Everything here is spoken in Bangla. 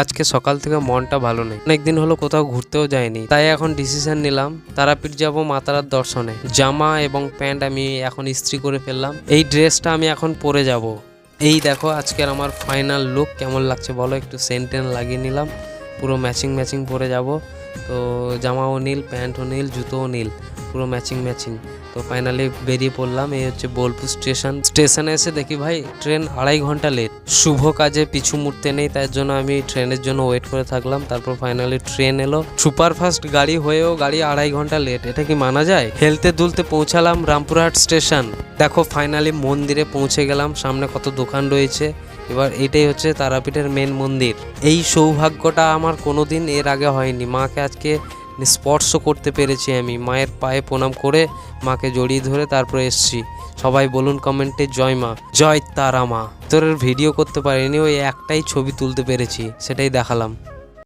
আজকে সকাল থেকে মনটা ভালো নেই, অনেকদিন হলো কোথাও ঘুরতেও যায়নি, তাই এখন ডিসিশন নিলাম তারাপীঠ যাব মা তারার দর্শনে। জামা এবং প্যান্ট আমি এখন ইস্ত্রি করে ফেললাম, এই ড্রেসটা আমি এখন পরে যাব। এই দেখো আজকের আমার ফাইনাল লুক কেমন লাগছে বলো, একটু সেন্টেন লাগিয়ে নিলাম, পুরো ম্যাচিং ম্যাচিং পরে যাব। তো জামাও নীল, প্যান্টও নীল, জুতোও নীল, পুরো ম্যাচিং ম্যাচিং। তো ফাইনালি বেরিয়ে পড়লাম। এই হচ্ছে বোলপুর স্টেশনে এসে দেখি ভাই ট্রেন 2.5 ঘন্টা লেট। শুভ কাজে পিছু মুড়তে নেই, তার জন্য আমি ট্রেনের জন্য ওয়েট করে থাকলাম। তারপর ফাইনালি ট্রেন এলো, সুপারফাস্ট গাড়ি হয়েও গাড়ি 2.5 ঘন্টা লেট, এটা কি মানা যায়? হেলতে দুলতে পৌঁছালাম রামপুরহাট স্টেশন। দেখো ফাইনালি মন্দিরে পৌঁছে গেলাম, সামনে কত দোকান রয়েছে। এবার এটাই হচ্ছে তারাপীঠের মেন মন্দির। এই সৌভাগ্যটা আমার কোনোদিন এর আগে হয়নি, মাকে আজকে স্পর্শ করতে পেরেছি আমি। মায়ের পায়ে প্রণাম করে মাকে জড়িয়ে ধরে তারপরে এসছি। সবাই বলুন কমেন্টে জয় মা, জয় তারা মা। তোর ভিডিও করতে পারিনি, ওই একটাই ছবি তুলতে পেরেছি, সেটাই দেখালাম।